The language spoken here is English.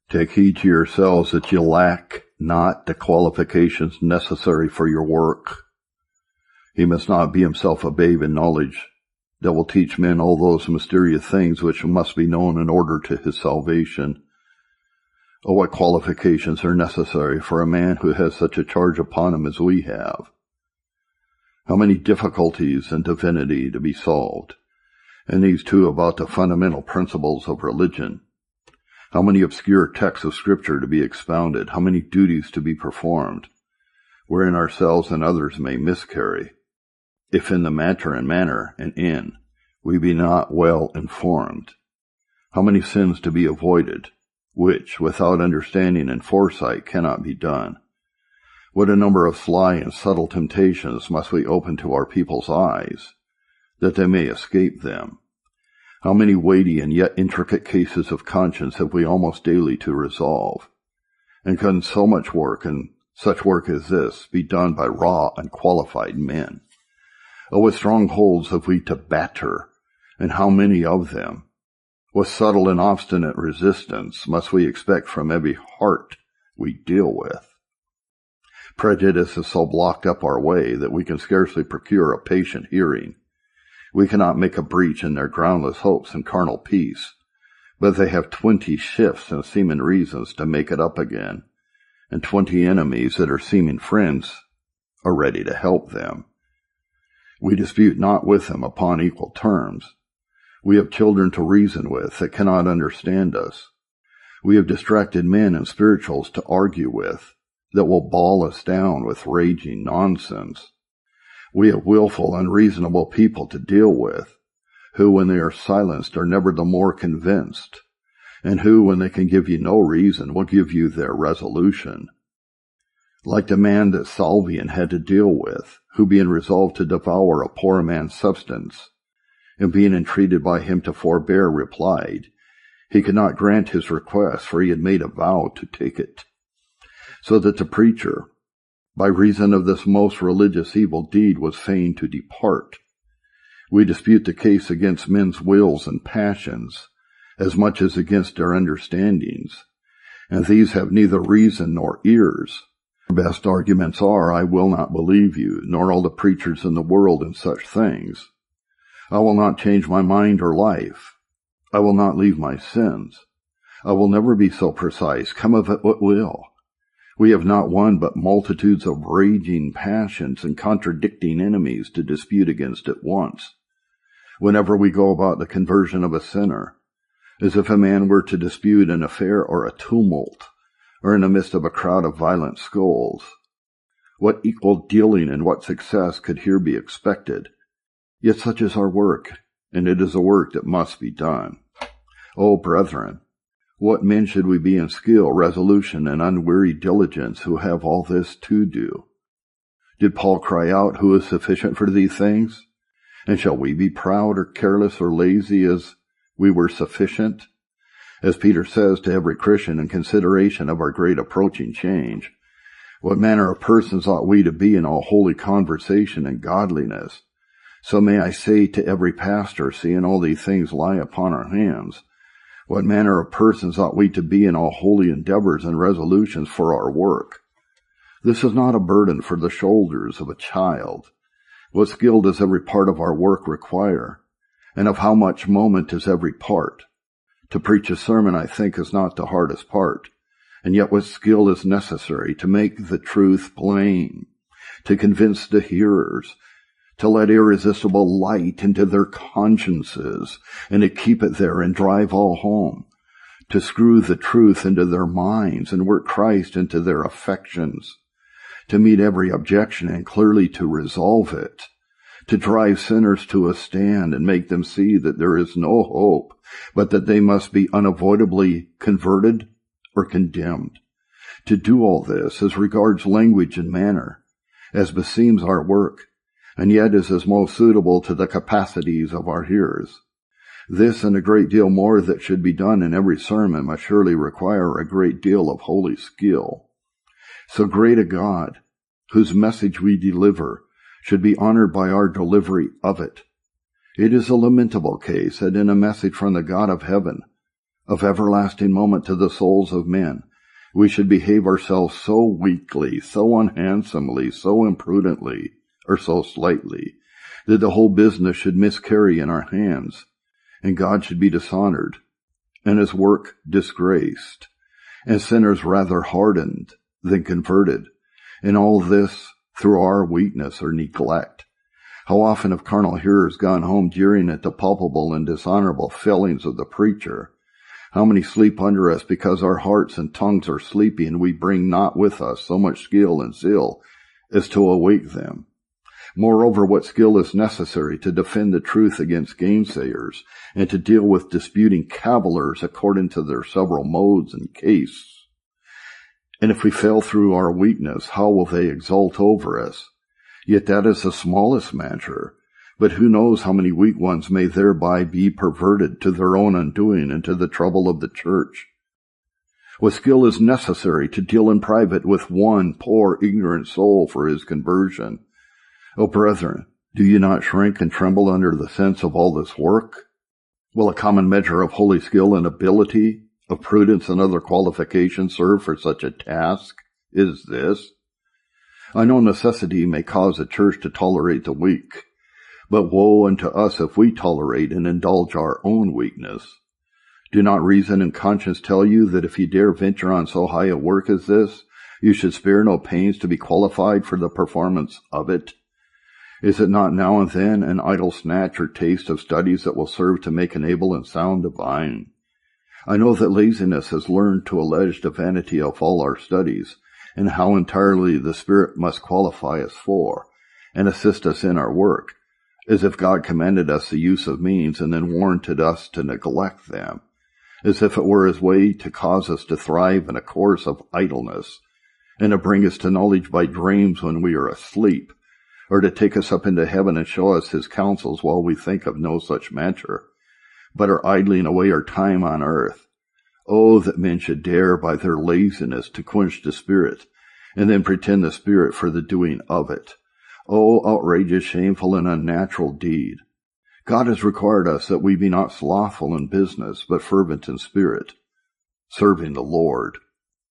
Take heed to yourselves that ye lack not the qualifications necessary for your work. He must not be himself a babe in knowledge, that will teach men all those mysterious things which must be known in order to his salvation. Oh, what qualifications are necessary for a man who has such a charge upon him as we have! How many difficulties in divinity to be solved, and these too about the fundamental principles of religion. How many obscure texts of Scripture to be expounded, how many duties to be performed, wherein ourselves and others may miscarry, if in the matter and manner and in we be not well informed. How many sins to be avoided, which, without understanding and foresight, cannot be done. What a number of sly and subtle temptations must we open to our people's eyes, that they may escape them. How many weighty and yet intricate cases of conscience have we almost daily to resolve? And can so much work, and such work as this, be done by raw, unqualified men? Oh, what strongholds have we to batter, and how many of them? What subtle and obstinate resistance must we expect from every heart we deal with? Prejudice is so blocked up our way that we can scarcely procure a patient hearing. We cannot make a breach in their groundless hopes and carnal peace, but they have 20 shifts and seeming reasons to make it up again, and 20 enemies that are seeming friends are ready to help them. We dispute not with them upon equal terms. We have children to reason with that cannot understand us. We have distracted men and spirituals to argue with that will bawl us down with raging nonsense. We have willful, unreasonable people to deal with, who, when they are silenced, are never the more convinced, and who, when they can give you no reason, will give you their resolution. Like the man that Salvian had to deal with, who being resolved to devour a poor man's substance, and being entreated by him to forbear, replied, he could not grant his request, for he had made a vow to take it. So that the preacher, by reason of this most religious evil deed, was fain to depart. We dispute the case against men's wills and passions, as much as against their understandings, and these have neither reason nor ears. Our best arguments are, I will not believe you, nor all the preachers in the world in such things. I will not change my mind or life. I will not leave my sins. I will never be so precise, come of it what will. We have not one but multitudes of raging passions and contradicting enemies to dispute against at once. Whenever we go about the conversion of a sinner, as if a man were to dispute an affair or a tumult, or in the midst of a crowd of violent scolds. What equal dealing and what success could here be expected? Yet such is our work, and it is a work that must be done. O brethren, what men should we be in skill, resolution, and unwearied diligence, who have all this to do? Did Paul cry out, who is sufficient for these things? And shall we be proud or careless or lazy as we were sufficient? As Peter says to every Christian in consideration of our great approaching change, what manner of persons ought we to be in all holy conversation and godliness? So may I say to every pastor, seeing all these things lie upon our hands, what manner of persons ought we to be in all holy endeavors and resolutions for our work? This is not a burden for the shoulders of a child. What skill does every part of our work require? And of how much moment is every part? To preach a sermon, I think, is not the hardest part, and yet what skill is necessary to make the truth plain, to convince the hearers, to let irresistible light into their consciences, and to keep it there and drive all home, to screw the truth into their minds and work Christ into their affections, to meet every objection and clearly to resolve it, to drive sinners to a stand and make them see that there is no hope, but that they must be unavoidably converted or condemned. To do all this as regards language and manner, as beseems our work, and yet is most suitable to the capacities of our hearers. This and a great deal more that should be done in every sermon must surely require a great deal of holy skill. So great a God, whose message we deliver, should be honored by our delivery of it. It is a lamentable case that in a message from the God of heaven, of everlasting moment to the souls of men. We should behave ourselves so weakly, so unhandsomely, so imprudently, or so slightly, that the whole business should miscarry in our hands, and God should be dishonored, and his work disgraced, and sinners rather hardened than converted, and all this through our weakness or neglect. How often have carnal hearers gone home jeering at the palpable and dishonorable failings of the preacher? How many sleep under us because our hearts and tongues are sleepy, and we bring not with us so much skill and zeal as to awake them? Moreover, what skill is necessary to defend the truth against gainsayers, and to deal with disputing cavillers according to their several modes and case? And if we fail through our weakness, how will they exult over us? Yet that is the smallest matter. But who knows how many weak ones may thereby be perverted to their own undoing and to the trouble of the church? What skill is necessary to deal in private with one poor ignorant soul for his conversion? O brethren, do you not shrink and tremble under the sense of all this work? Will a common measure of holy skill and ability, of prudence and other qualifications serve for such a task as this? I know necessity may cause a church to tolerate the weak, but woe unto us if we tolerate and indulge our own weakness. Do not reason and conscience tell you that if you dare venture on so high a work as this, you should spare no pains to be qualified for the performance of it? Is it not now and then an idle snatch or taste of studies that will serve to make an able and sound divine? I know that laziness has learned to allege the vanity of all our studies, and how entirely the Spirit must qualify us for, and assist us in our work, as if God commanded us the use of means and then warranted us to neglect them, as if it were his way to cause us to thrive in a course of idleness, and to bring us to knowledge by dreams when we are asleep, or to take us up into heaven and show us his counsels while we think of no such matter, but are idling away our time on earth. Oh, that men should dare by their laziness to quench the Spirit, and then pretend the Spirit for the doing of it. Oh, outrageous, shameful, and unnatural deed! God has required us that we be not slothful in business, but fervent in spirit, serving the Lord.